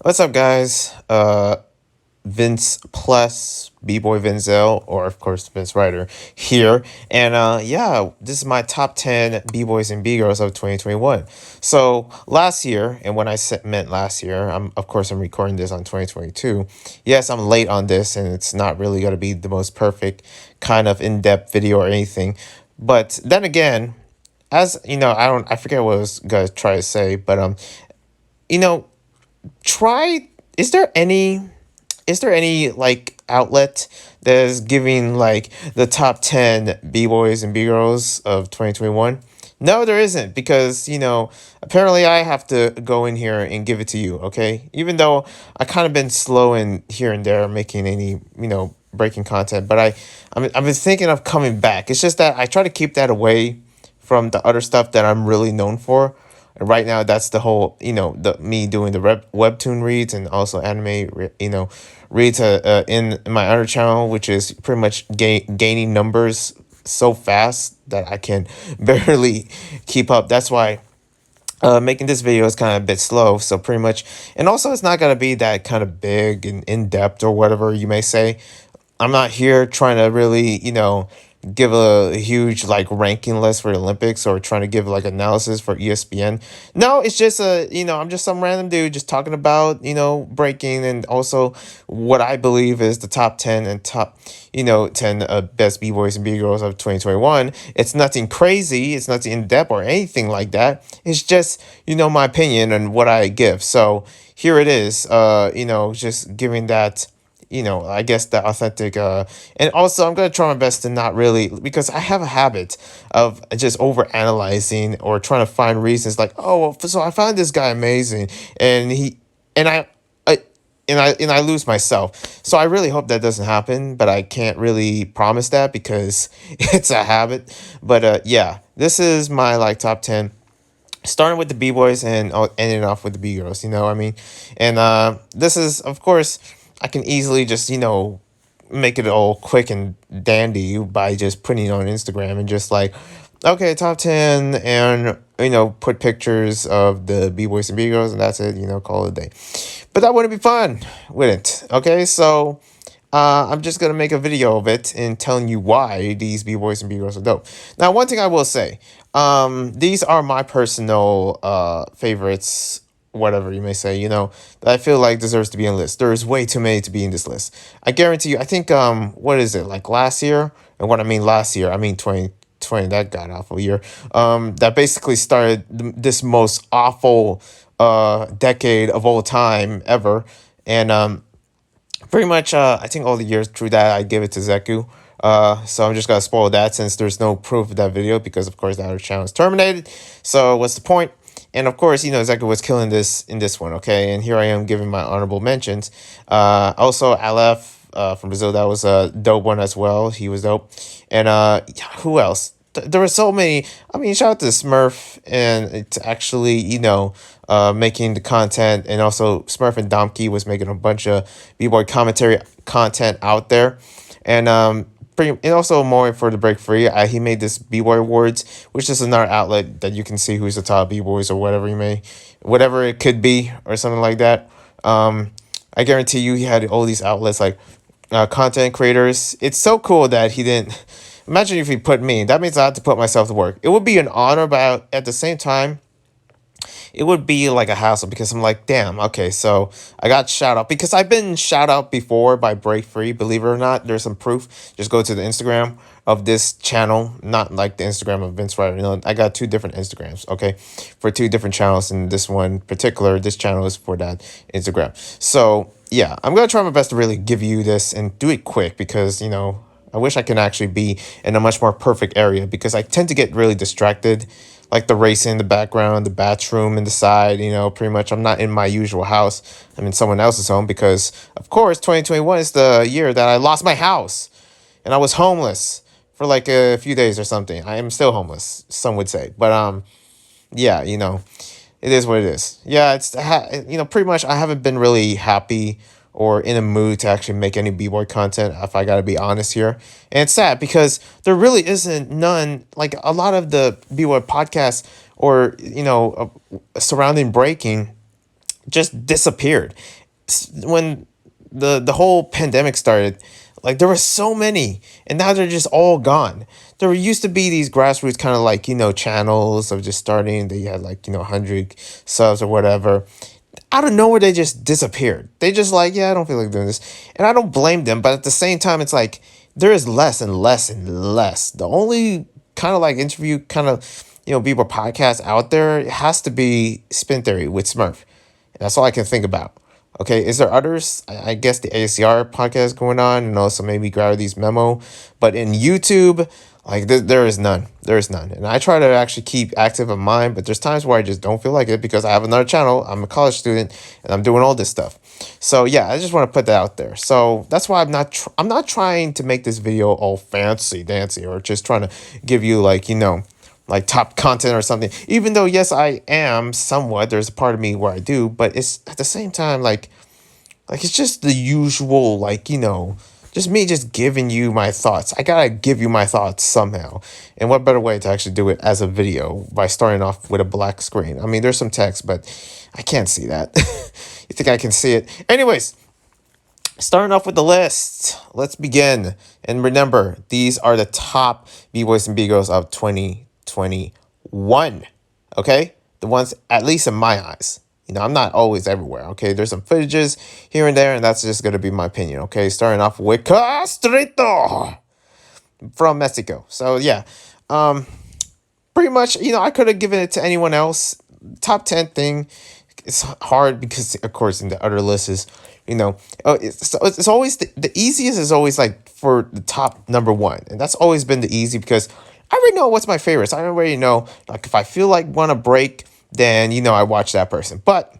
What's up, guys? Vince plus B-Boy Vinzel, or of course Vince Ryder here. And yeah, this is my top 10 B-Boys and B-Girls of 2021. So last year, and when I meant last year, I'm recording this on 2022. Yes, I'm late on this, and it's not really going to be the most perfect kind of in-depth video or anything. But then again, as you know, I forget what I was gonna try to say, but you know, try is there any like outlet that is giving like the top 10 b-boys and b-girls of 2021? No, there isn't, because apparently I have to go in here and give it to you. Okay, even though I kind of been slow in here and there making any breaking content, but I've been thinking of coming back. It's just that I try to keep that away from the other stuff that I'm really known for. And right now, that's the whole, the me doing the webtoon reads and also anime, reads in my other channel, which is pretty much gaining numbers so fast that I can barely keep up. That's why making this video is kind of a bit slow. So pretty much, and also it's not gonna be that kind of big and in depth or whatever you may say. I'm not here trying to really, give a huge like ranking list for the Olympics or trying to give like analysis for ESPN. No, it's just I'm just some random dude just talking about, breaking, and also what I believe is the top 10 and top, 10 best B-boys and B-girls of 2021. It's nothing crazy. It's nothing in depth or anything like that. It's just, my opinion and what I give. So here it is, just giving that, I guess the authentic, and also I'm gonna try my best to not really, because I have a habit of just over analyzing or trying to find reasons like, oh, well, so I found this guy amazing, and he and I I lose myself. So I really hope that doesn't happen, but I can't really promise that because it's a habit. But yeah, this is my like top 10, starting with the b-boys and ending off with the b-girls, what I mean? And this is, of course, I can easily just make it all quick and dandy by just putting it on Instagram and just like, okay, top 10, and put pictures of the b-boys and b-girls, and that's it, call it a day. But that wouldn't be fun, wouldn't? Okay, so I'm just gonna make a video of it and telling you why these b-boys and b-girls are dope. Now, one thing I will say, these are my personal favorites, whatever you may say, that I feel like deserves to be in the list. There's way too many to be in this list. I guarantee you. I think what is it, like last year? And what I mean last year, I mean 2020. That god awful year. That basically started this most awful decade of all time ever, and pretty much, I think all the years through that, I give it to Zeku. So I'm just gonna spoil that since there's no proof of that video because, of course, the other channel is terminated. So what's the point? And of course, Zeku was killing this in this one, okay? And here I am giving my honorable mentions. Also, Aleph from Brazil, that was a dope one as well. He was dope. And who else? There were so many. I mean, shout out to Smurf, and it's actually, making the content, and also Smurf and Domkey was making a bunch of b-boy commentary content out there, and and also more for the break free. He made this b-boy awards, which is another outlet that you can see who's the top b-boys or whatever it could be or something like that. I guarantee you, he had all these outlets like content creators. It's so cool that he didn't. Imagine if he put me. That means I have to put myself to work. It would be an honor, but at the same time, it would be like a hassle because I'm like, damn, okay, so I got shout out because I've been shout out before by Break Free. Believe it or not, there's some proof. Just go to the Instagram of this channel, not like the Instagram of Vince Ryder. I got two different Instagrams, okay, for two different channels, and this one particular, this channel is for that Instagram. So yeah, I'm gonna try my best to really give you this and do it quick because I wish I can actually be in a much more perfect area because I tend to get really distracted, like the racing in the background, the bathroom in the side, pretty much I'm not in my usual house. I'm in someone else's home because, of course, 2021 is the year that I lost my house and I was homeless for like a few days or something. I am still homeless, some would say. But yeah, it is what it is. Yeah, pretty much I haven't been really happy or in a mood to actually make any b-boy content, if I gotta be honest here. And it's sad because there really isn't none, like a lot of the b-boy podcasts or, surrounding breaking, just disappeared. When the whole pandemic started, like there were so many, and now they're just all gone. There used to be these grassroots kind of like channels of just starting. They had like 100 subs or whatever. Out of nowhere, they just disappeared. They just like, yeah, I don't feel like doing this, and I don't blame them. But at the same time, it's like there is less and less and less. The only kind of like interview kind of people podcasts out there, it has to be Spin Theory with Smurf. That's all I can think about. Okay, is there others? I guess the ACR podcast going on, and also maybe Gravity's Memo. But in YouTube, like there is none. There is none. And I try to actually keep active in mine, but there's times where I just don't feel like it because I have another channel. I'm a college student, and I'm doing all this stuff. So yeah, I just want to put that out there. So that's why I'm not trying to make this video all fancy dancy or just trying to give you like like top content or something. Even though yes, I am somewhat. There's a part of me where I do, but it's at the same time like it's just the usual just me just giving you my thoughts. I gotta give you my thoughts somehow. And what better way to actually do it as a video by starting off with a black screen? I mean, there's some text, but I can't see that. You think I can see it? Anyways, starting off with the list, let's begin. And remember, these are the top B-Boys and B-Girls of 2021. Okay? The ones, at least in my eyes. I'm not always everywhere. Okay? There's some footages here and there, and that's just going to be my opinion. Okay? Starting off with Castrito from Mexico. So, yeah. Pretty much, I could have given it to anyone else. Top 10 thing. It's hard because, of course, in the other list is, it's always the easiest is always like for the top number one. And that's always been the easy because I already know what's my favorites. I already know, like, if I feel like want to break, then, I watch that person. But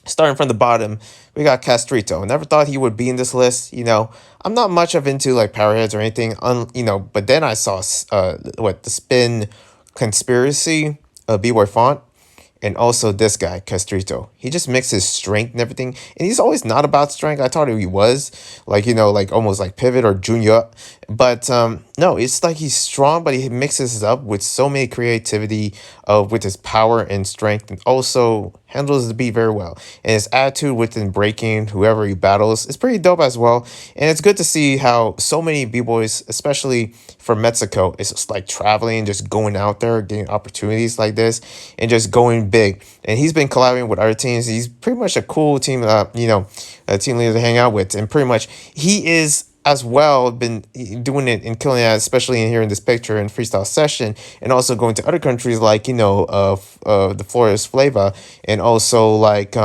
starting from the bottom, we got Castrito. I never thought he would be in this list. I'm not much of into like Powerheads or anything, but then I saw, the Spin Conspiracy, B-Boy Font. And also this guy, Castrito. He just mixes strength and everything. And he's always not about strength. I thought he was. Like, like almost like Pivot or Junior. But no, it's like he's strong, but he mixes it up with so many creativity with his power and strength. And also handles the beat very well. And his attitude within breaking whoever he battles is pretty dope as well. And it's good to see how so many B-Boys, especially from Mexico, is just like traveling, just going out there, getting opportunities like this, and just going big. And he's been collaborating with other teams. He's pretty much a cool team, a team leader to hang out with. And pretty much he is as well been doing it and killing it, especially in here in this picture in freestyle session, and also going to other countries like the Flores Flava, and also like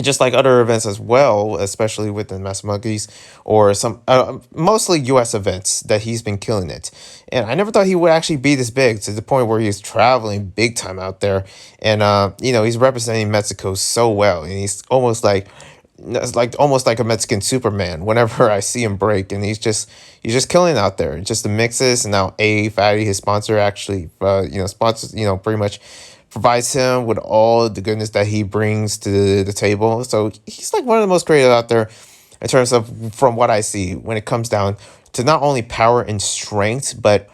just like other events as well, especially with the Mass Monkeys or some mostly US events that he's been killing it. And I never thought he would actually be this big to the point where he's traveling big time out there. And he's representing Mexico so well, and he's almost like a Mexican Superman whenever I see him break. And he's just killing out there. Just the mixes, and now Fatty, his sponsor, actually sponsors, pretty much provides him with all the goodness that he brings to the table. So he's like one of the most creative out there in terms of, from what I see, when it comes down to not only power and strength, but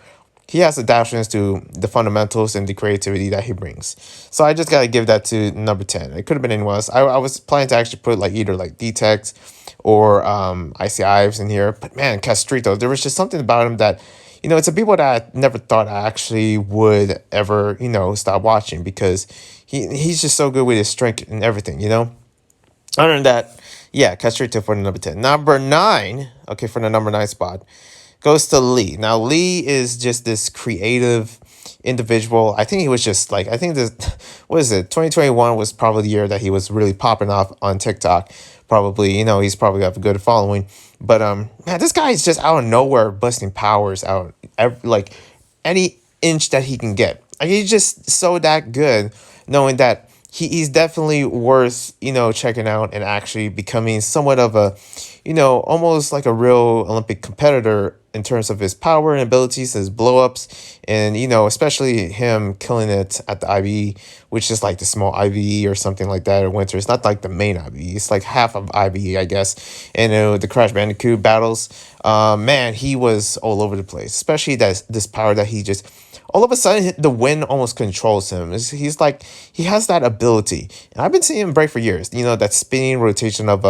he has adaptations to the fundamentals and the creativity that he brings. So I just got to give that to number 10. It could have been anyone else. I was planning to actually put like either like D-Tex or Icy Ives in here. But man, Castrito, there was just something about him that, it's a people that I never thought I actually would ever, stop watching, because he's just so good with his strength and everything, Other than that, yeah, Castrito for the number 10. Number 9, okay, for the number 9 spot, goes to Lee. Now, Lee is just this creative individual. I think he was just like, what is it? 2021 was probably the year that he was really popping off on TikTok. Probably, he's probably got a good following. But, man, this guy is just out of nowhere busting powers out, like any inch that he can get. Like, he's just so that good, knowing that he's definitely worth, checking out and actually becoming somewhat of a, almost like a real Olympic competitor in terms of his power and abilities, his blow-ups, and, especially him killing it at the IBE, which is like the small IBE or something like that, or Winter. It's not like the main IBE. It's like half of IBE, I guess. And the Crash Bandicoot battles, man, he was all over the place, especially this power that he just all of a sudden the wind almost controls him. He's like he has that ability, and I've been seeing him break for years. That spinning rotation of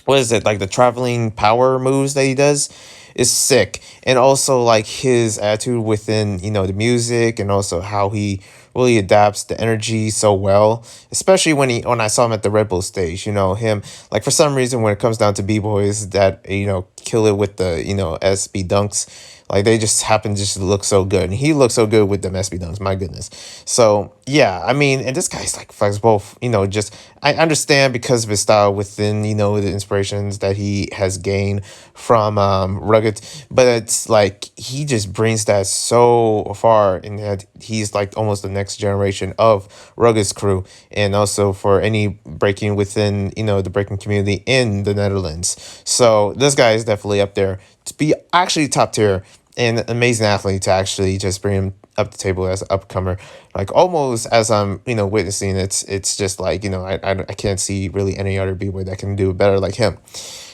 what is it, like the traveling power moves that he does is sick. And also like his attitude within the music, and also how he really adapts the energy so well, especially when I saw him at the Red Bull stage. Him, like, for some reason when it comes down to b-boys that kill it with the SB dunks, like they just happen to just look so good, and he looks so good with them SB dunks. My goodness. So yeah, I mean, and this guy's like flexible. Just I understand because of his style within the inspirations that he has gained from Rugged, but it's like he just brings that so far, and that he's like almost the next generation of Rugged's crew, and also for any breaking within the breaking community in the Netherlands. So this guy is definitely up there to be actually top tier, and amazing athlete to actually just bring him up the table as an upcomer. Like almost as I'm witnessing, it's just like I can't see really any other b-boy that can do better like him.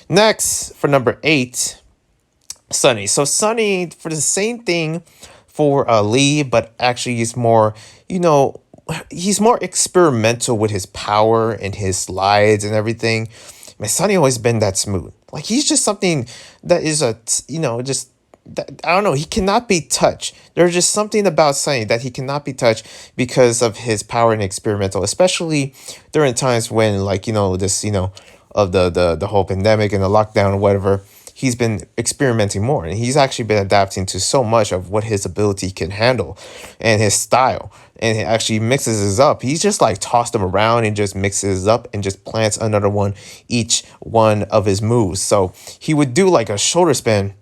Next, for number 8, Sunny. So Sunny, for the same thing for Lee, but actually he's more experimental with his power and his slides and everything. My Sunny always been that smooth. Like he's just something that is just that, I don't know. He cannot be touched. There's just something about Sunny that he cannot be touched because of his power and experimental, especially during times when this of the whole pandemic and the lockdown or whatever. He's been experimenting more, and he's actually been adapting to so much of what his ability can handle, and his style, and he actually mixes it up. He's just like tossed them around and just mixes up and just plants another one each one of his moves. So he would do like a shoulder spin,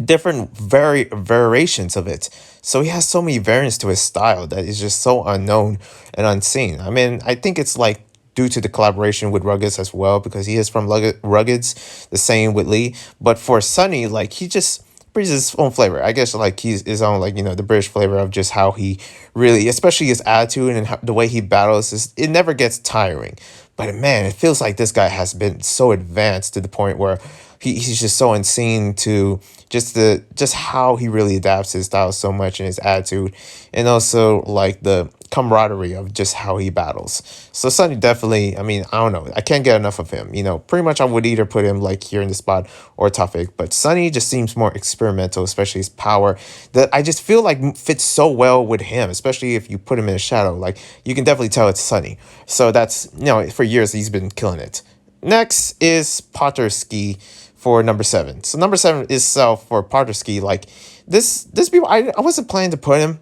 different variations of it. So he has so many variants to his style that is just so unknown and unseen. I mean, I think it's like due to the collaboration with Ruggeds as well, because he is from Ruggeds, the same with Lee. But for Sunny, like he just brings his own flavor. I guess like he's his own, like the British flavor of just how he really, especially his attitude and how, the way he battles, it never gets tiring. But man, it feels like this guy has been so advanced to the point where he's just so insane to just how he really adapts his style so much, and his attitude, and also like the camaraderie of just how he battles. So Sunny definitely, I mean, I don't know, I can't get enough of him. Pretty much I would either put him like here in the spot or Tufik, but Sunny just seems more experimental, especially his power that I just feel like fits so well with him, especially if you put him in a shadow. Like you can definitely tell it's Sunny. So that's for years he's been killing it. Next is Potterski for number 7. So number 7 is self for Potterski. Like this people, I wasn't planning to put him.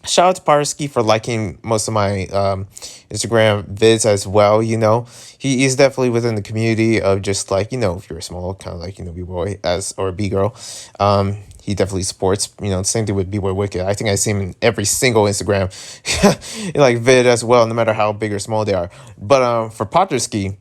Shout out to Potterski for liking most of my Instagram vids as well. He is definitely within the community of just like if you're a small kind of like b-boy as or b-girl. He definitely supports, same thing with B-Boy Wicked. I think I see him in every single Instagram like vid as well, no matter how big or small they are. But for Potterski,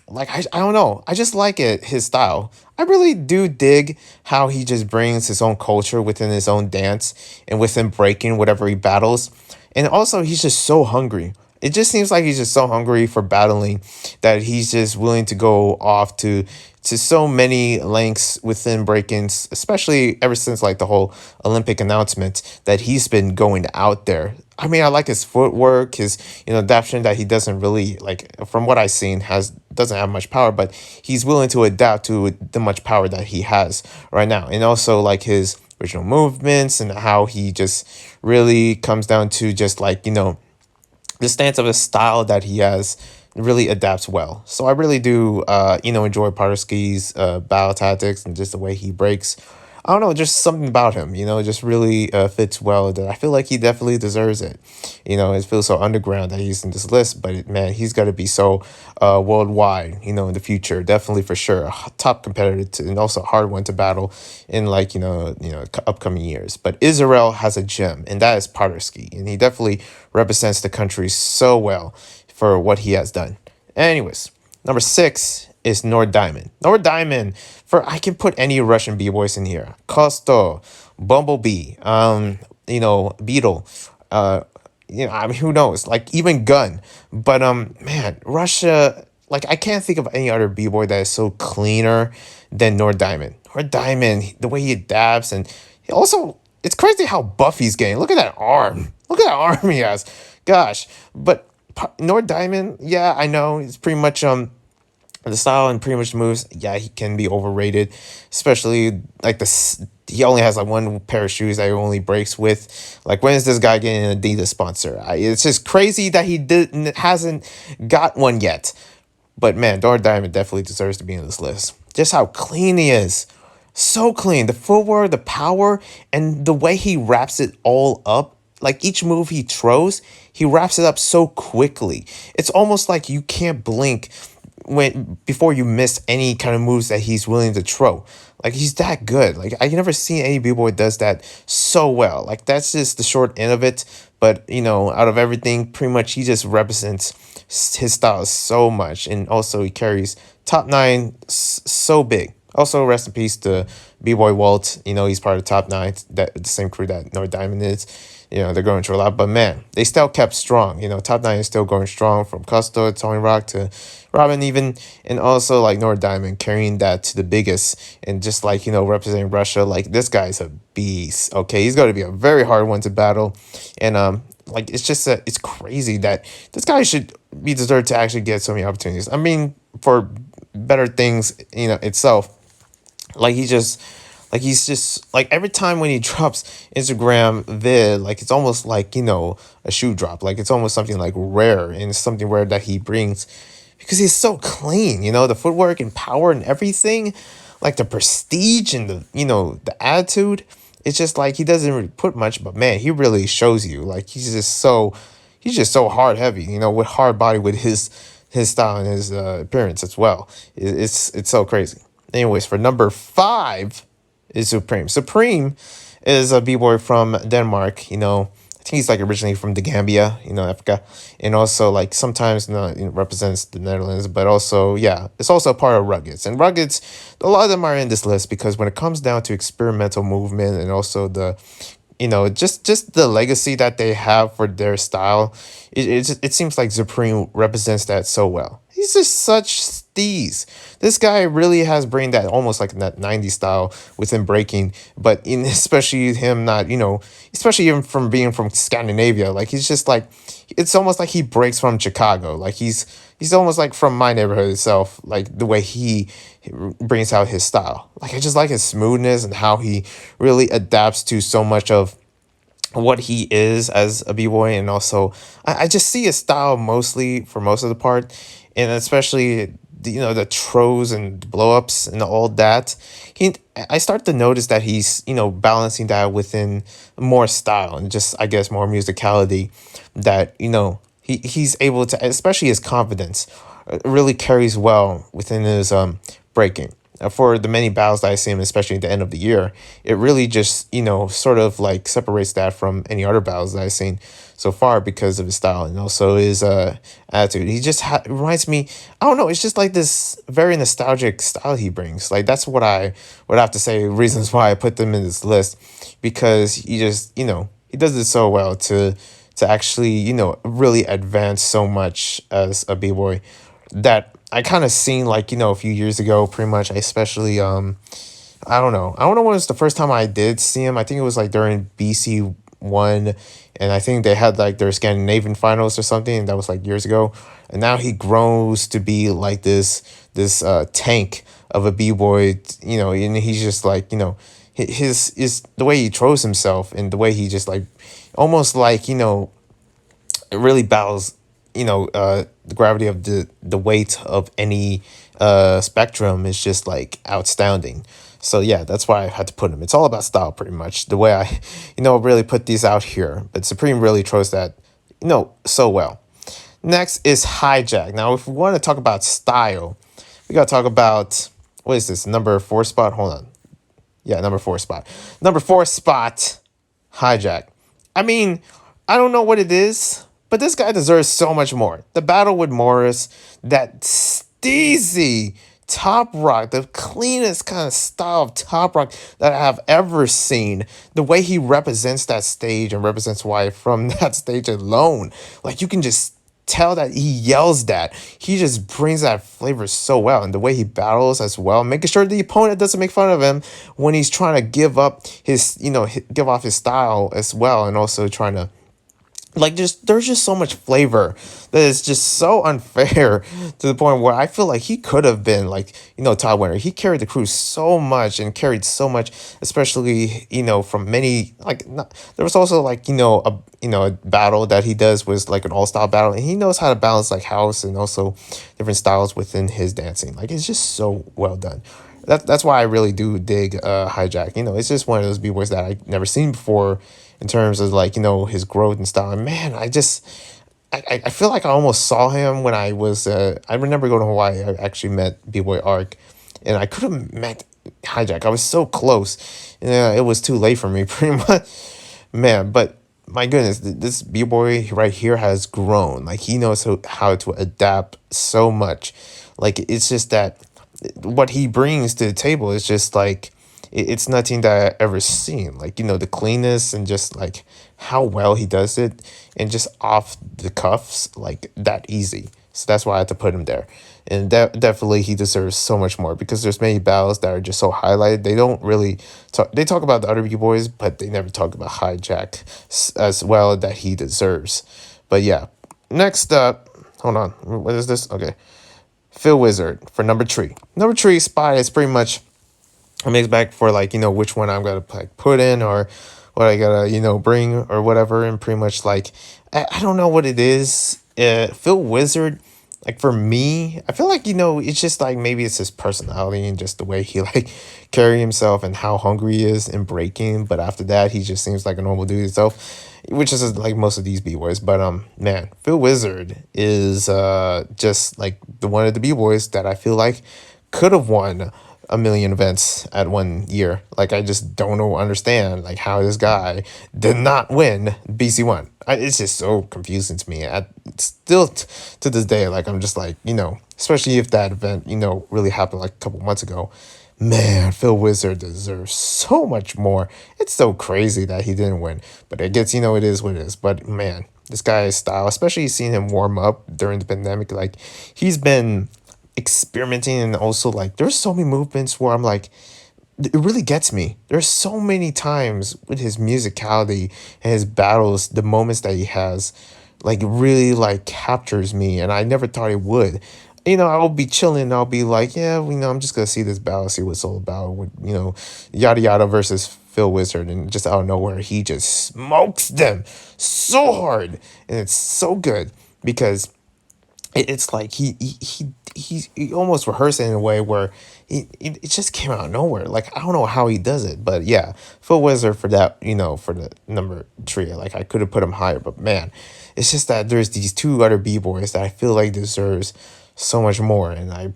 like I don't know, I just like his style. I really do dig how he just brings his own culture within his own dance, and within breaking whatever he battles. And also he's just so hungry. It just seems like he's just so hungry for battling that he's just willing to go off to so many lengths within break-ins, especially ever since like the whole Olympic announcement that he's been going out there. I mean, I like his footwork, his adaptation that he doesn't really like, from what I've seen, doesn't have much power, but he's willing to adapt to the much power that he has right now. And also like his original movements, and how he just really comes down to just like the stance of his style that he has really adapts well. So I really do, enjoy Potterski's battle tactics, and just the way he breaks. I don't know, just something about him, just really fits well, that I feel like he definitely deserves it. It feels so underground that he's in this list, but man, he's got to be so worldwide, in the future, definitely for sure. A top competitor and also a hard one to battle in like, upcoming years. But Israel has a gem, and that is Potterski, and he definitely represents the country so well for what he has done. Anyways, number 6 is Nord Diamond. Nord Diamond, for I can put any Russian b-boys in here. Kosto, Bumblebee, Beetle, I mean, who knows? Like even Gun. But man, Russia, like I can't think of any other b-boy that is so cleaner than Nord Diamond. Nord Diamond, the way he adapts, and he also it's crazy how buff he's getting. Look at that arm. Look at that arm he has. Gosh. But Nord Diamond, yeah, I know it's pretty much the style and pretty much the moves. Yeah, he can be overrated, especially like he only has like one pair of shoes that he only breaks with. Like, when is this guy getting an Adidas sponsor? It's just crazy that he hasn't got one yet. But man, Nord Diamond definitely deserves to be in this list. Just how clean he is. So clean. The footwork, the power, and the way he wraps it all up. Like, each move he throws, he wraps it up so quickly. It's almost like you can't blink before you miss any kind of moves that he's willing to throw. Like, he's that good. Like, I never seen any b-boy does that so well. Like, that's just the short end of it. But, out of everything, pretty much he just represents his style so much. And also he carries top 9 so big. Also, rest in peace to B-Boy Walt. He's part of top 9, that the same crew that Nord Diamond is. They're going through a lot. But man, they still kept strong. Top 9 is still going strong, from Custo, Tony Rock to Robin even. And also like Nord Diamond carrying that to the biggest. And just like, representing Russia, like, this guy's a beast. Okay, he's going to be a very hard one to battle. And like, it's just it's crazy that this guy should be deserved to actually get so many opportunities. I mean, for better things, itself. He's just like, every time when he drops Instagram vid, like, it's almost like, a shoe drop. Like, it's almost something like rare, and it's something rare that he brings because he's so clean, the footwork and power and everything, like the prestige and the attitude. It's just like, he doesn't really put much, but man, he really shows you. Like, he's just so hard heavy, with hard body, with his style and his appearance as well. It's so crazy. Anyways, for number 5 is Supreme. Supreme is a b-boy from Denmark. I think he's like originally from the Gambia, Africa, and also like sometimes represents the Netherlands, but also, yeah, it's also part of Ruggeds. And Ruggeds, a lot of them are in this list because when it comes down to experimental movement and also the just the legacy that they have for their style, it seems like Supreme represents that so well. He's just such steez. This guy really has brain that almost like that 90s style within breaking, but especially him not, especially even from being from Scandinavia, like, he's just like, it's almost like he breaks from Chicago. Like, he's almost like from my neighborhood itself, like the way he brings out his style. Like, I just like his smoothness and how he really adapts to so much of what he is as a b-boy. And also I just see his style mostly for most of the part, and especially the throws and blow-ups and all that. I start to notice that he's balancing that within more style and just, I guess, more musicality, that he's able to, especially his confidence, really carries well within his breaking. For the many battles that I see him, especially at the end of the year, it really just, sort of like separates that from any other battles that I've seen so far because of his style and also his attitude. He just reminds me, I don't know, it's just like this very nostalgic style he brings. Like, that's what I would have to say, reasons why I put them in this list, because he just, he does it so well to actually, really advance so much as a b-boy that I kind of seen, like, a few years ago, pretty much. I especially, I don't know when was the first time I did see him. I think it was like during BC1, and I think they had like their Scandinavian finals or something, and that was like years ago. And now he grows to be like this tank of a b-boy, and he's just like, his the way he throws himself and the way he just like, almost like, it really battles, the gravity of the weight of any spectrum is just like outstanding. So yeah, that's why I had to put him. It's all about style, pretty much, the way I really put these out here. But Supreme really throws that so well. Next is Hijack. Now, if we want to talk about style, we got to talk about, what is this, number 4 spot? Hold on. Yeah, number 4 spot. Number 4 spot, Hijack. I mean, I don't know what it is, but this guy deserves so much more. The battle with Morris, that steezy top rock, the cleanest kind of style of top rock that I have ever seen. The way he represents that stage and represents why from that stage alone, like, you can just tell that he yells that. He just brings that flavor so well, and the way he battles as well, making sure the opponent doesn't make fun of him when he's trying to give up his, give off his style as well, and also trying to like just there's just so much flavor that is just so unfair to the point where I feel like he could have been like top winner. He carried the crew so much and carried so much, especially from many like not, there was also like a battle that he does was like an all style battle, and he knows how to balance like house and also different styles within his dancing. Like it's just so well done. That's why I really do dig Hijack. It's just one of those b-boys that I never seen before in terms of like his growth and style. And man, I feel like I almost saw him when I remember going to Hawaii. I actually met B-Boy Arc, and I could have met Hijack. I was so close, and it was too late for me pretty much, man. But my goodness, this B-Boy right here has grown. Like he knows how to adapt so much. Like it's just that what he brings to the table is just like it's nothing that I ever seen. Like the cleanness and just like how well he does it, and just off the cuffs like that easy. So that's why I had to put him there. And definitely he deserves so much more, because there's many battles that are just so highlighted. They don't really talk. They talk about the other B-boys, but they never talk about Hijack as well that he deserves. But yeah, next up, hold on, what is this? Okay, Phil Wizard for number three. Number three spot is pretty much a mix back for like which one I'm gonna like put in, or what I gotta bring or whatever, and pretty much like I don't know what it is. Phil Wizard, like for me, I feel like it's just like maybe it's his personality and just the way he like carry himself and how hungry he is in breaking. But after that, he just seems like a normal dude himself, which is like most of these b-boys. But man, Phil Wizard is just like the one of the b-boys that I feel like could have won a million events at 1 year. Like I just don't know, understand like how this guy did not win BC1. It's just so confusing to me. Still to this day, like I'm just like especially if that event really happened like a couple months ago. Man, Phil Wizard deserves so much more. It's so crazy that he didn't win, but I guess it is what it is. But man, this guy's style, especially seeing him warm up during the pandemic, like he's been experimenting, and also like there's so many movements where I'm like it really gets me. There's so many times with his musicality and his battles, the moments that he has like really like captures me, and I never thought it would. I'll be chilling, I'll be like, yeah, I'm just gonna see this battle, see what it's all about with yada yada versus Phil Wizard, and just out of nowhere he just smokes them so hard, and it's so good because it's like he almost rehearsed it in a way where it just came out of nowhere. Like I don't know how he does it, but yeah, Phil Wizard for that, for the number three. Like I could have put him higher, but man, it's just that there's these two other b-boys that I feel like deserves so much more, and I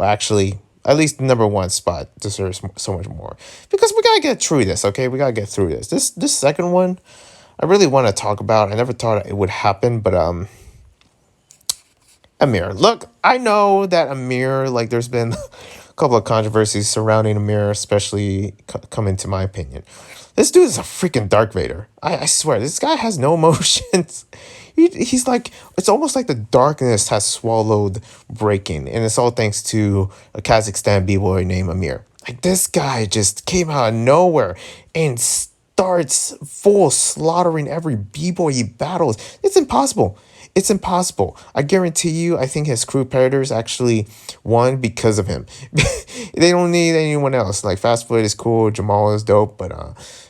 actually at least the number one spot deserves so much more, because we gotta get through this. Okay, we gotta get through this. This second one, I really want to talk about. I never thought it would happen, but Amir. Look, I know that Amir, like, there's been a couple of controversies surrounding Amir, especially coming to my opinion. This dude is a freaking Dark Vader. I swear, this guy has no emotions. He's like, it's almost like the darkness has swallowed breaking, and it's all thanks to a Kazakhstan b-boy named Amir. Like, this guy just came out of nowhere and starts full slaughtering every b-boy he battles. It's impossible. It's impossible. I guarantee you, I think his crew predators actually won because of him. They don't need anyone else. Like Fast Foot is cool, Jamal is dope, but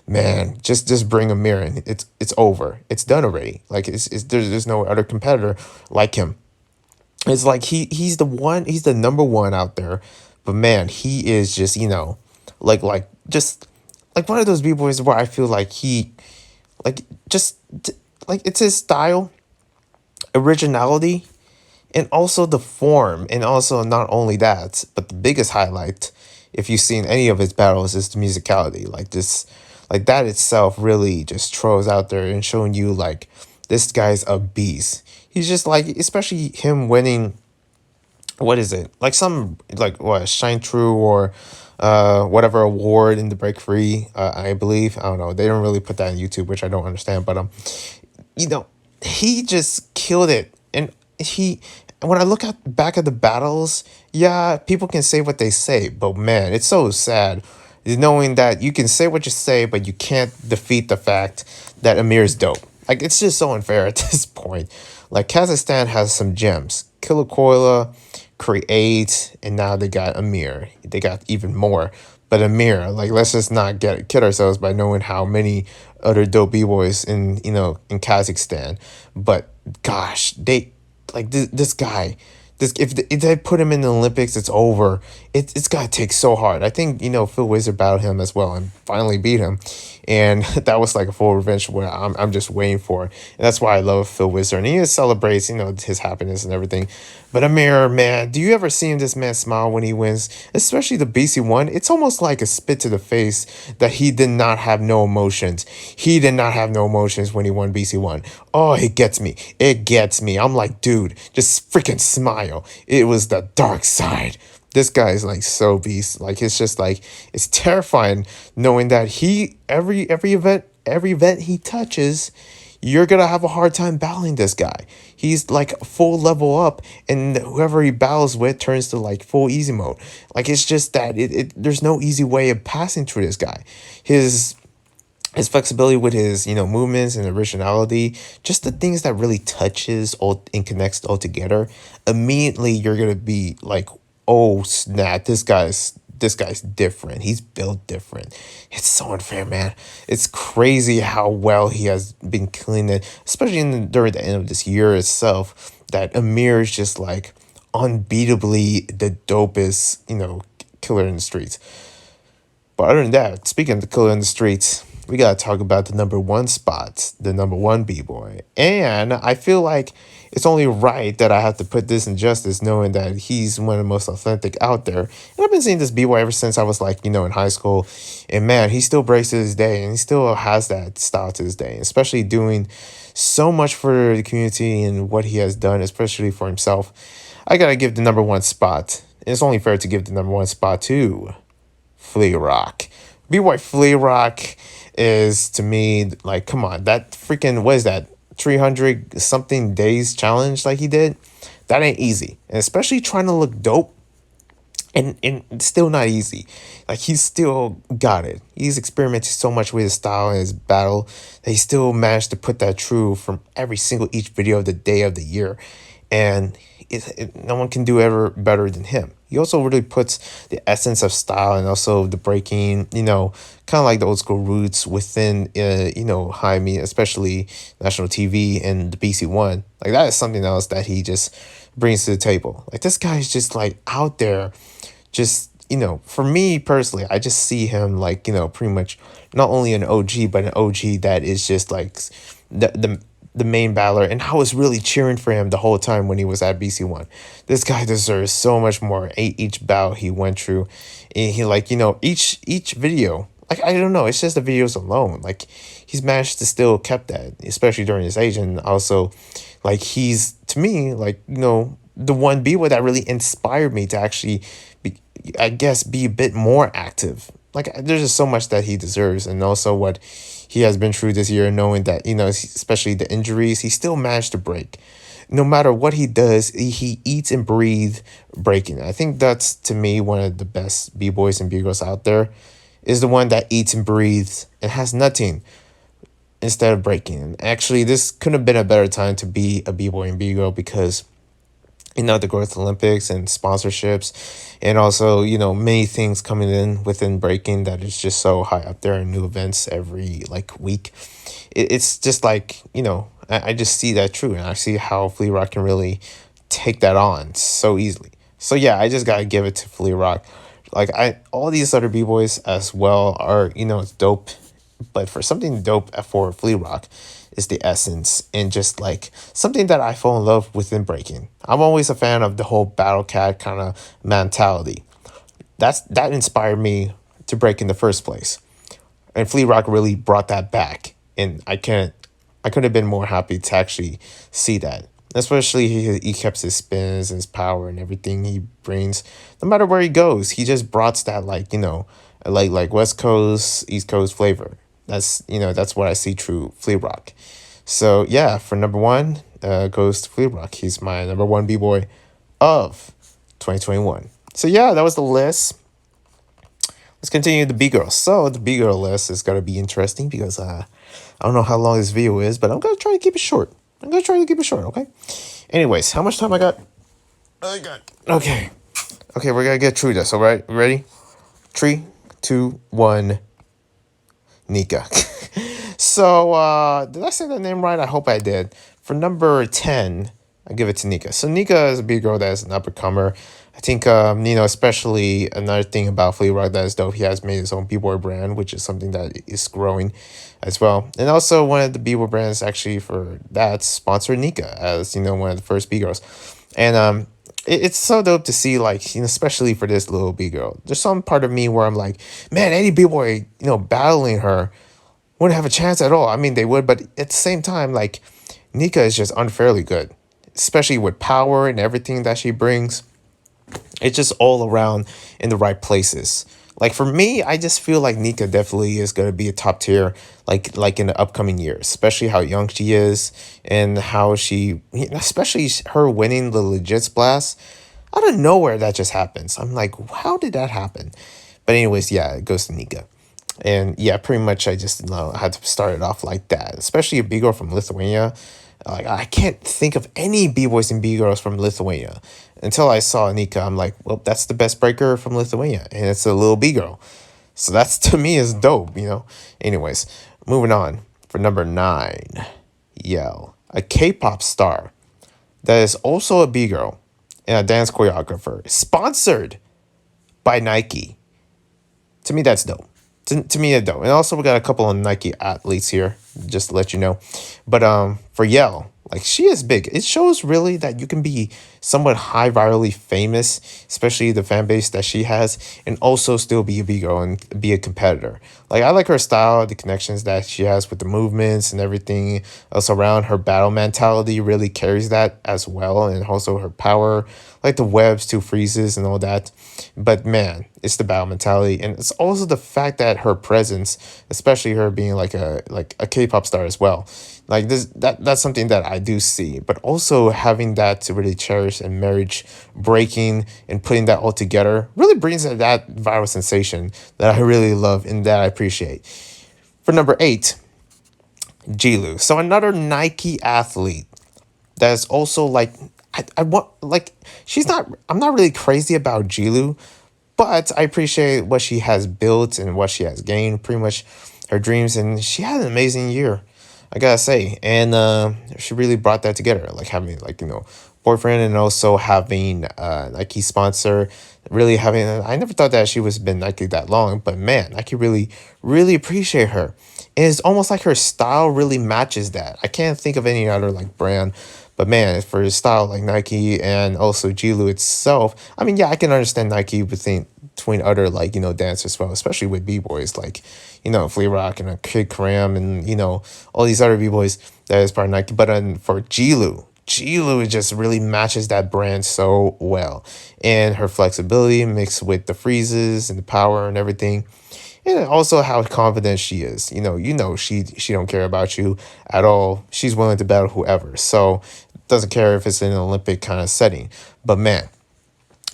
man, just bring Amir in. It's over. It's done already. Like there's no other competitor like him. It's like he's the one. He's the number one out there. But man, he is just just like one of those b-boys where I feel like he like just like it's his style, originality, and also the form, and also not only that, but the biggest highlight, if you've seen any of his battles, is the musicality. Like this, like that itself really just throws out there and showing you like this guy's a beast. He's just like, especially him winning, what is it, like some like what Shine True or whatever award in the Break Free, I believe. I don't know, they don't really put that on YouTube, which I don't understand, but you know, he just killed it. And he when I look at back at the battles, yeah, people can say what they say, but man, it's so sad knowing that you can say what you say, but you can't defeat the fact that Amir is dope. Like it's just so unfair at this point. Like Kazakhstan has some gems. Killer Koila, Create, and now they got Amir. They got even more. But Amir, like let's just not get kid ourselves by knowing how many other dope b-boys in in Kazakhstan. But gosh, they like this guy. This if they put him in the Olympics, it's over. It's gotta take so hard. I think Phil Wizard battled him as well and finally beat him, and that was like a full revenge where I'm just waiting for. And that's why I love Phil Wizard. And he celebrates his happiness and everything. But Amir, man, do you ever see this man smile when he wins? Especially the BC one. It's almost like a spit to the face that he did not have no emotions. He did not have no emotions when he won BC one. Oh, it gets me. It gets me. I'm like, dude, just freaking smile. It was the dark side. This guy is like so beast. Like it's just like it's terrifying knowing that he every event he touches, you're gonna have a hard time battling this guy. He's like full level up, and whoever he battles with turns to like full easy mode. Like it's just that there's no easy way of passing through this guy. His flexibility with his movements and originality, just the things that really touches all and connects all together, immediately you're gonna be like, oh snap, this guy's different. He's built different. It's so unfair, man. It's crazy how well he has been killing it, especially during the end of this year itself. That Amir is just like unbeatably the dopest, killer in the streets. But other than that, speaking of the killer in the streets, we gotta talk about the number one spot, the number one b-boy. And I feel like it's only right that I have to put this in justice, knowing that he's one of the most authentic out there. And I've been seeing this b-boy ever since I was like, in high school. And man, he still breaks to this day, and he still has that style to this day, especially doing so much for the community and what he has done, especially for himself. I gotta give the number one spot. And it's only fair to give the number one spot to Flearock. B-Boy Flearock is to me like, come on, that freaking what is that 300 something days challenge like he did? That ain't easy. And especially trying to look dope and it's still not easy. Like he's still got it. He's experimented so much with his style and his battle that he still managed to put that true from every single each video of the day of the year. And no one can do ever better than him. He also really puts the essence of style and also the breaking, kind of like the old school roots within, high media, especially national TV and the BC One. Like that is something else that he just brings to the table. Like this guy is just like out there, just for me personally, I just see him like pretty much not only an OG but an OG that is just like the main battler, and I was really cheering for him the whole time when he was at BC One. This guy deserves so much more. Each bout he went through, and he like each video. Like I don't know, it's just the videos alone. Like he's managed to still kept that, especially during his age, and also like he's to me like the one B-boy that really inspired me to actually be, I guess, be a bit more active. Like there's just so much that he deserves, and also what he has been through this year, knowing that especially the injuries, he still managed to break. No matter what he does, he eats and breathes breaking. I think that's to me one of the best b-boys and b-girls out there, is the one that eats and breathes and has nothing instead of breaking. And actually, this couldn't have been a better time to be a b-boy and b-girl because the growth Olympics and sponsorships, and also many things coming in within breaking that is just so high up there, and new events every like week. It's just like I just see that true, and I see how Flearock can really take that on so easily. So yeah, I just gotta give it to Flearock. Like all these other b-boys as well are it's dope, but for something dope for Flearock is the essence and just like something that I fall in love with in breaking. I'm always a fan of the whole battle cat kind of mentality. That inspired me to break in the first place. And Flearock really brought that back. And I couldn't have been more happy to actually see that. Especially he keeps his spins and his power and everything he brings. No matter where he goes, he just brought that like West Coast, East Coast flavor. That's what I see through Flearock. So yeah, for number one, goes to Flearock. He's my number one B-boy of 2021. So yeah, that was the list. Let's continue the B-girls. So the B-girl list is gonna be interesting because I don't know how long this video is, but I'm gonna try to keep it short. Okay. Anyways, how much time I got? I got. Okay. Okay, we're gonna get through this. All right, ready? 3, 2, 1. Nika. So did I say that name right? I hope I did. For number 10, I give it to Nika. So Nika is a B-girl that is an up-and-comer. I think, especially another thing about Flearock that is dope, he has made his own B-boy brand, which is something that is growing as well. And also one of the B-boy brands actually for that sponsored Nika as, one of the first B-girls. And it's so dope to see, like, especially for this little B-girl. There's some part of me where I'm like, man, any B-boy, battling her wouldn't have a chance at all. I mean, they would, but at the same time, like, Nika is just unfairly good, especially with power and everything that she brings. It's just all around in the right places. Like for me, I just feel like Nika definitely is gonna be a top tier, like in the upcoming years, especially how young she is and how she, especially her winning the legit blast out of nowhere. That just happens. I'm like, how did that happen? But anyways, yeah, it goes to Nika. And yeah, pretty much I just had to start it off like that, especially a B-girl from Lithuania. Like I can't think of any B-boys and B-girls from Lithuania until I saw Nika. I'm like, well, that's the best breaker from Lithuania, and it's a little B-girl. So that's to me is dope. Anyways, moving on for number 9, Yell, a K-pop star that is also a B-girl and a dance choreographer, sponsored by Nike. To me, that's dope. To me, it's dope. And also, we got a couple of Nike athletes here, just to let you know. But for Yell, like, she is big. It shows really that you can be somewhat high virally famous, especially the fan base that she has, and also still be a B-girl and be a competitor. Like, I like her style, the connections that she has with the movements and everything else around. Her battle mentality really carries that as well, and also her power, like the webs, 2 freezes, and all that. But man, it's the battle mentality, and it's also the fact that her presence, especially her being like a K-pop star as well, like that's something that I do see. But also having that to really cherish and marriage breaking and putting that all together really brings that viral sensation that I really love and that I appreciate. For number 8, Jilu. So another Nike athlete that is also like I want, like, I'm not really crazy about Jilu, but I appreciate what she has built and what she has gained, pretty much her dreams, and she had an amazing year, I gotta say. And she really brought that together, like having boyfriend and also having Nike sponsor, really having. I never thought that she was been Nike that long, but man, Nike really appreciate her. And it's almost like her style really matches that. I can't think of any other like brand. But man, for his style like Nike and also Jilu itself, I mean, yeah, I can understand Nike between other like, dancers as well, especially with B-boys like, Flearock and Kid Karam and, all these other B-boys that is part of Nike. But for Jilu just really matches that brand so well. And her flexibility mixed with the freezes and the power and everything. And also how confident she is. She don't care about you at all. She's willing to battle whoever. So doesn't care if it's in an Olympic kind of setting. But man,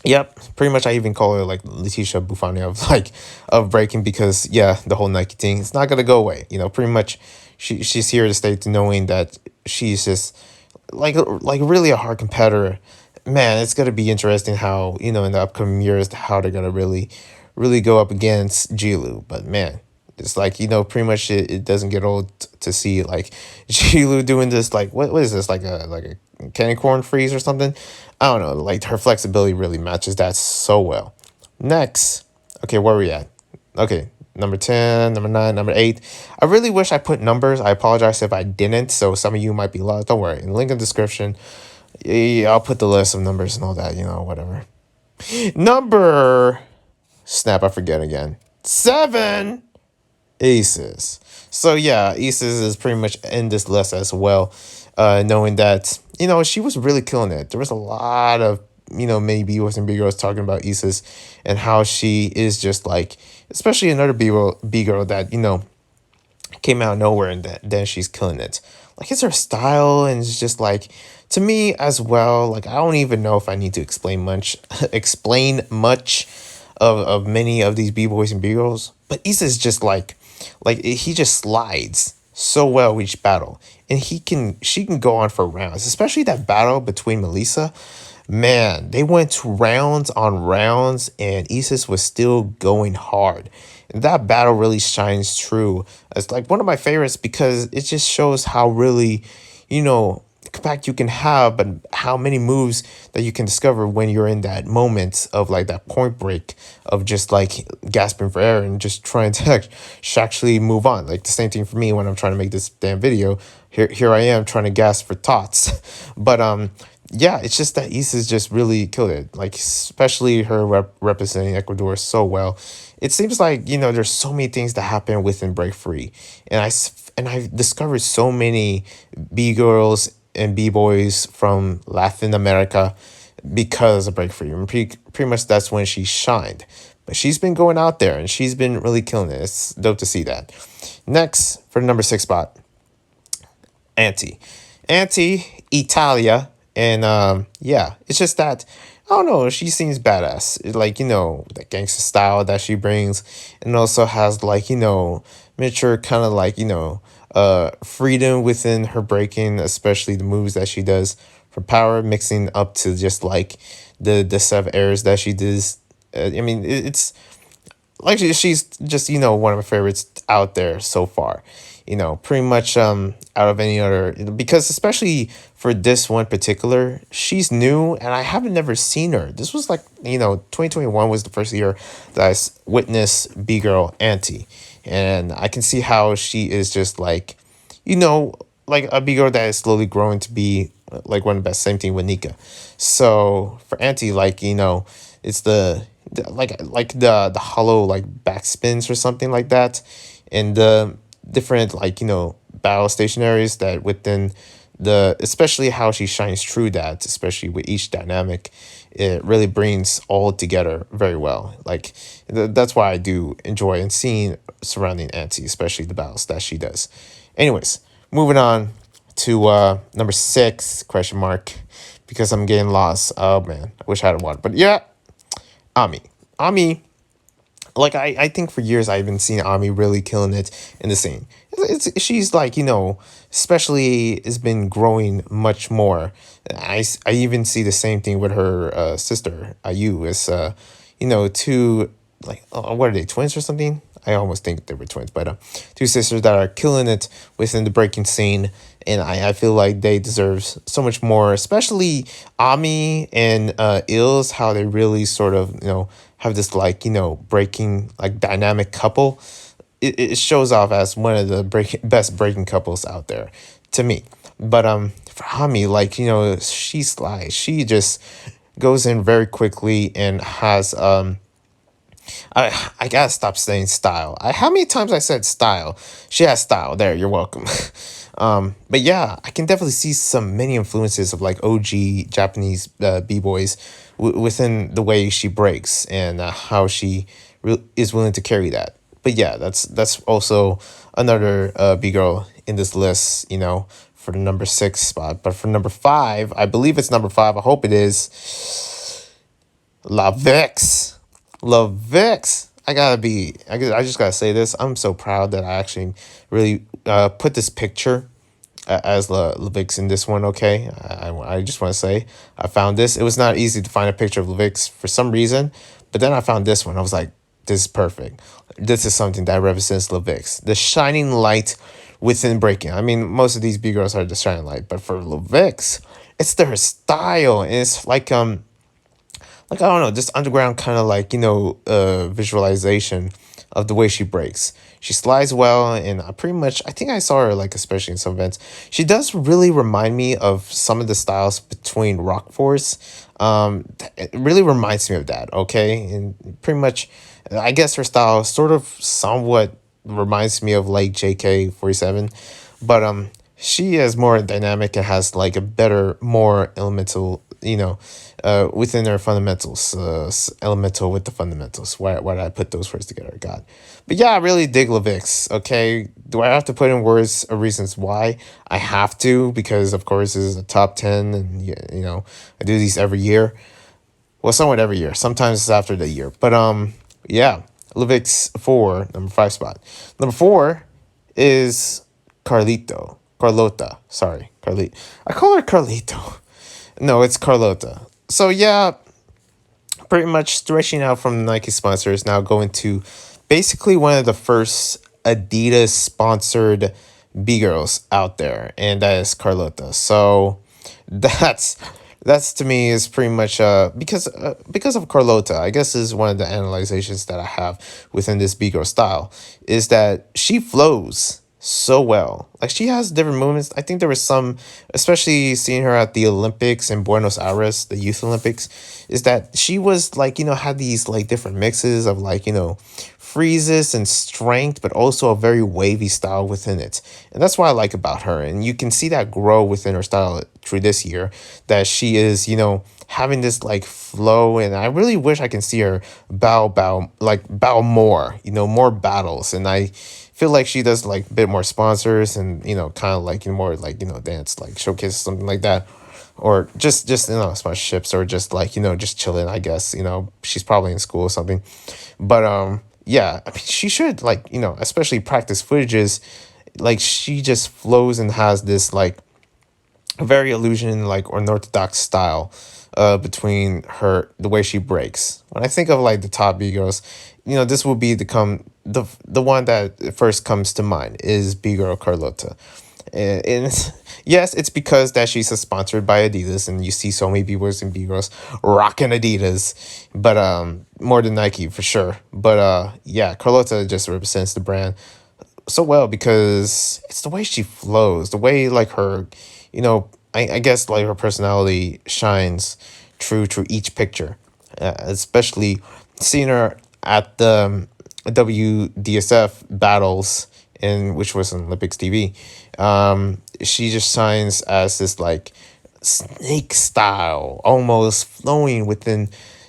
yep, pretty much I even call her like Letitia Bufani of breaking, because yeah, the whole Nike thing, it's not gonna go away. Pretty much she's here to stay, to knowing that she's just like really a hard competitor. Man, it's gonna be interesting how, in the upcoming years, how they're gonna really go up against Jilu. But man, it's like, pretty much it doesn't get old to see like Jilu doing this, like what is this, like a candy corn freeze or something. I don't know, like her flexibility really matches that so well. Next, okay, where are we at? Okay, number 10, number 9, number 8. I really wish I put numbers. I apologize if I didn't, so some of you might be lost. Don't worry, in the link in the description, yeah, I'll put the list of numbers and all that, whatever. Number, snap, I forget again. 7, Aces. So yeah, Aces is pretty much in this list as well, knowing that, she was really killing it. There was a lot of, maybe B-boys and B-girls talking about Aces and how she is just like, especially another B-girl that, came out of nowhere, and then she's killing it. Like, it's her style, and it's just like, to me as well, like, I don't even know if I need to explain much explain much of many of these b-boys and b-girls, but Issa's just like he just slides so well each battle, and she can go on for rounds, especially that battle between Melissa. Man, they went to rounds on rounds, and Isis was still going hard. And that battle really shines true. It's like one of my favorites because it just shows how really, compact you can have, but how many moves that you can discover when you're in that moment of like that point break of just like gasping for air and just trying to actually move on. Like the same thing for me when I'm trying to make this damn video. Here I am trying to gasp for thoughts, but yeah, it's just that Issa's just really killed it. Like, especially her representing Ecuador so well. It seems like, there's so many things that happen within Break Free. And I've discovered so many B girls and B boys from Latin America because of Break Free. And pretty much that's when she shined. But she's been going out there and she's been really killing it. It's dope to see that. Next, for the number 6 spot, Auntie, Italia. And yeah, it's just that I don't know, she seems badass. Like, the gangster style that she brings, and also has like, mature kind of like, freedom within her breaking, especially the moves that she does for power, mixing up to just like the set of airs that she does. I mean, it's like she's just one of my favorites out there so far, pretty much out of any other, because especially for this one particular, she's new and I haven't never seen her. This was like 2021 was the first year that witnessed B-girl Auntie, and I can see how she is just like like a B-girl that is slowly growing to be like one of the best. Same thing with Nika. So for Auntie, like it's the hollow like backspins or something like that, and the different like battle stationaries that within the, especially how she shines through that, especially with each dynamic, it really brings all together very well. Like that's why I do enjoy and seeing surrounding Auntie, especially the battles that she does. Anyways, moving on to number 6 question mark, because I'm getting lost. Oh man, I wish I had one, but yeah, Ami, like I think for years I've been seeing Ami really killing it in the scene. She's like especially has been growing much more. I even see the same thing with her sister Ayu. Is two, like, what are they, twins or something? I almost think they were twins, but two sisters that are killing it within the breaking scene, and I feel like they deserve so much more, especially Ami and Ills, how they really sort of have this like breaking like dynamic couple. It shows off as one of the best breaking couples out there to me. But for Ami, like she's like, she just goes in very quickly and has I gotta stop saying style. How many times I said style? She has style. There, you're welcome. But yeah, I can definitely see many influences of like OG Japanese b-boys within the way she breaks, and how she is willing to carry that. But yeah, that's also another b-girl in this list, for the number 6 spot. But for number 5, I believe it's number 5. I hope it is Luvx. Luvx. I just gotta say this. I'm so proud that I actually really put this picture as Luvx in this one. Okay, I just want to say I found this. It was not easy to find a picture of Luvx for some reason, but then I found this one. I was like, this is perfect. This is something that represents Luvx, the shining light within breaking. I mean, most of these B girls are the shining light, but for Luvx, it's their style, and it's like I don't know, just underground kind of like visualization of the way she breaks. She slides well, and I think I saw her like especially in some events. She does really remind me of some of the styles between Rock Force. It really reminds me of that. Okay, and pretty much, I guess her style sort of somewhat reminds me of like JK47, but she is more dynamic and has like a better, more elemental within their fundamentals, elemental with the fundamentals. Why did I put those words together? God, but yeah, I really dig Luvx. Okay, do I have to put in words or reasons why? I have to, because of course this is a top 10, and I do these every year. Well, somewhat every year. Sometimes it's after the year, but yeah, Luvx 4, number 5 spot. Number 4 is Carlotta. Sorry, Carlito. I call her Carlito. No, it's Carlotta. So yeah, pretty much stretching out from Nike sponsors, now going to basically one of the first Adidas sponsored B-girls out there, and that is Carlotta. So that's that's to me is pretty much because of Carlotta. I guess is one of the analyzations that I have within this B-girl style, is that she flows so well. Like, she has different movements. I think there was some, especially seeing her at the Olympics in Buenos Aires, the Youth Olympics, is that she was like, had these like different mixes of like, freezes and strength, but also a very wavy style within it. And that's what I like about her. And you can see that grow within her style through this year, that she is, having this like flow. And I really wish I can see her bow more, more battles. And I feel like she does like a bit more sponsors, and kind of like more like dance like showcase, something like that, or just sponsorships, or just like just chilling, I guess. She's probably in school or something, but yeah, I mean, she should, like, especially practice footages. Like, she just flows and has this like very illusion, like, unorthodox style between the way she breaks. When I think of like the top B girls, this will be the one that first comes to mind is B girl Carlotta. And yes, it's because that she's sponsored by Adidas, and you see so many B-boys and B-girls rocking Adidas, but more than Nike for sure. But yeah, Carlotta just represents the brand so well, because it's the way she flows, the way like her, I guess like her personality shines through each picture, especially seeing her at the WDSF battles, in which was on Olympics TV. She just shines as this like snake style, almost flowing within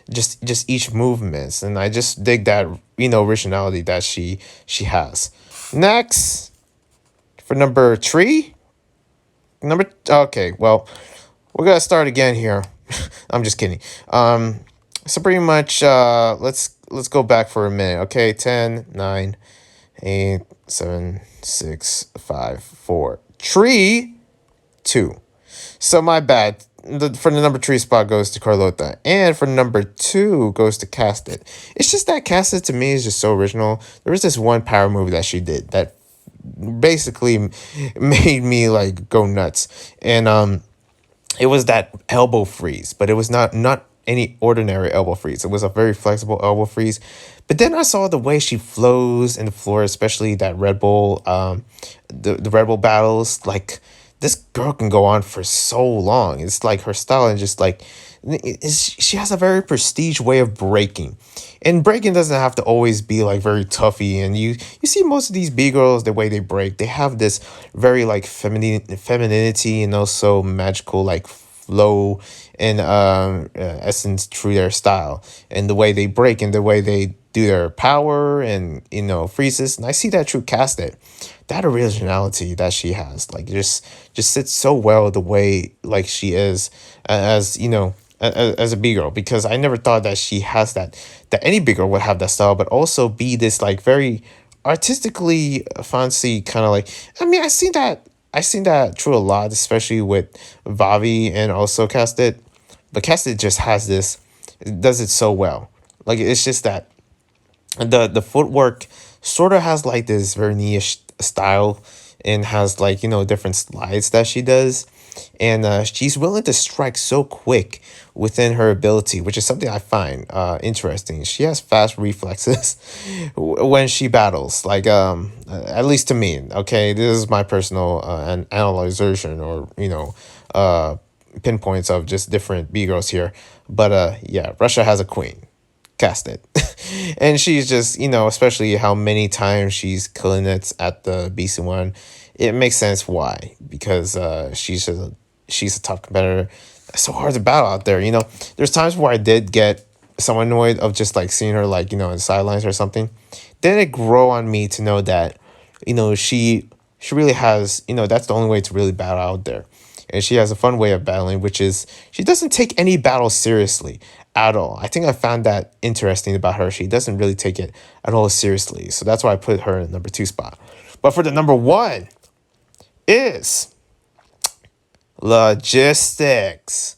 just each movements, and I just dig that originality that she has. Next, for number 3, okay, well, we're gonna start again here. I'm just kidding. So pretty much, let's go back for a minute. Okay, 10, 9, 8, 7, 6, 5, 4, 3, 2. So my bad. For the number 3 spot goes to Carlotta, and for number 2 goes to Casted. It's just that Casted to me is just so original. There was this one power move that she did that basically made me like go nuts, and it was that elbow freeze, but it was not any ordinary elbow freeze. It was a very flexible elbow freeze. But then I saw the way she flows in the floor, especially that Red Bull, the Red Bull battles. Like, this girl can go on for so long. It's like her style, and just like she has a very prestige way of breaking. And breaking doesn't have to always be like very toughy. And you see most of these B girls, the way they break, they have this very like femininity, and also magical like flow and essence through their style, and the way they break, and the way they do their power, and freezes. And I see that through Castet. That originality that she has, like, just sits so well the way like she is, as as a B girl, because I never thought that she has that any B girl would have that style, but also be this like very artistically fancy kind of like. I mean, I seen that through a lot, especially with Vavi and also Castet. But Castet just has this, does it so well. Like, it's just that the footwork sort of has like this very niche style, and has like different slides that she does, and she's willing to strike so quick within her ability, which is something I find interesting. She has fast reflexes when she battles, like at least to me. Okay, this is my personal analyzation, or pinpoints of just different B girls here, but yeah, Russia has a queen. Cast it. And she's just, especially how many times she's killing it at the BC1, it makes sense why. Because she's a tough competitor. It's so hard to battle out there. There's times where I did get somewhat annoyed of just like seeing her like in the sidelines or something. Then it grow on me to know that she really has that's the only way to really battle out there, and she has a fun way of battling, which is she doesn't take any battle seriously at all. I think I found that interesting about her. She doesn't really take it at all seriously, so that's why I put her in number 2 spot. But for the number 1 is Logistics,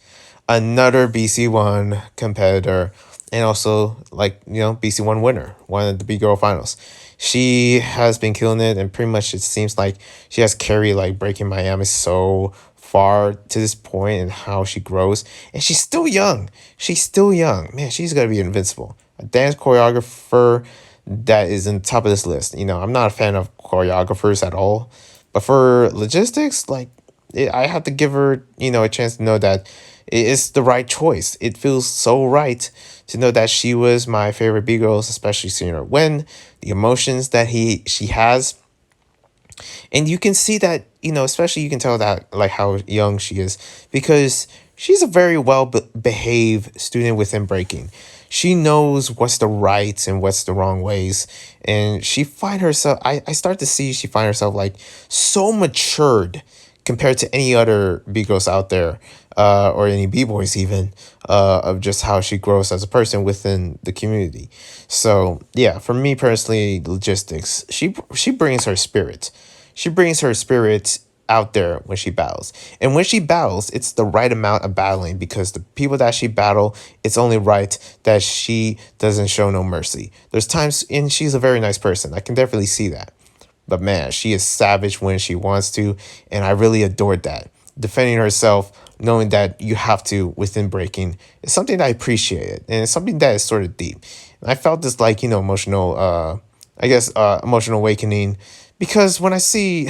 another BC1 competitor, and also BC1 winner, one of the B Girl finals. She has been killing it, and pretty much it seems like she has carried like Breaking Miami so far to this point, and how she grows. And she's still young. She's still young. Man, she's gonna be invincible. A dance choreographer that is in the top of this list. I'm not a fan of choreographers at all, but for logistics, I have to give her, a chance to know that it's the right choice. It feels so right to know that she was my favorite B girls, especially seeing her win, the emotions that she has, and you can see that, especially you can tell that like how young she is, because she's a very well behaved student within breaking. She knows what's the right and what's the wrong ways, and she find herself. I start to see she find herself like so matured compared to any other B girls out there, or any B boys even, of just how she grows as a person within the community. So yeah, for me personally, logistics. She brings her spirit. She brings her spirit out there when she battles. And when she battles, it's the right amount of battling, because the people that she battle, it's only right that she doesn't show no mercy. There's times, and she's a very nice person. I can definitely see that. But man, she is savage when she wants to, and I really adored that. Defending herself, knowing that you have to within breaking, is something that I appreciated, and it's something that is sort of deep. And I felt this emotional, emotional awakening, because when I see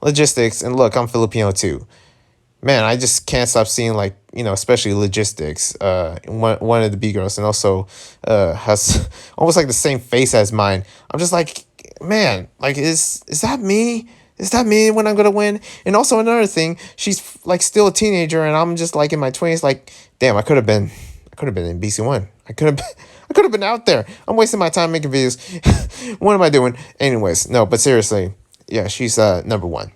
logistics, and look, I'm Filipino too. Man, I just can't stop seeing especially logistics. One of the B girls, and also has almost like the same face as mine. I'm just like, man, is that me? Is that me when I'm gonna win? And also another thing, she's like still a teenager, and I'm just like in my 20s. Like, damn, I could have been in BC1. I could have been out there. I'm wasting my time making videos. What am I doing? Anyways, no, but seriously, yeah, she's number 1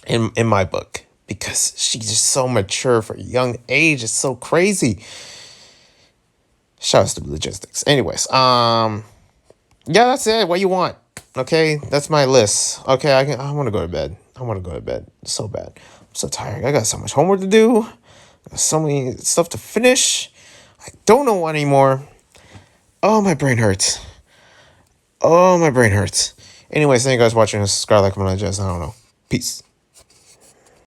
in my book, because she's just so mature for a young age. It's so crazy. Shouts to logistics. Anyways, yeah, that's it. What you want? Okay, that's my list. Okay, I want to go to bed. I want to go to bed so bad. I'm so tired. I got so much homework to do. I got so many stuff to finish. I don't know what anymore. Oh, my brain hurts. Oh, my brain hurts. Anyways, thank you guys for watching. Subscribe, like, comment, just I don't know. Peace.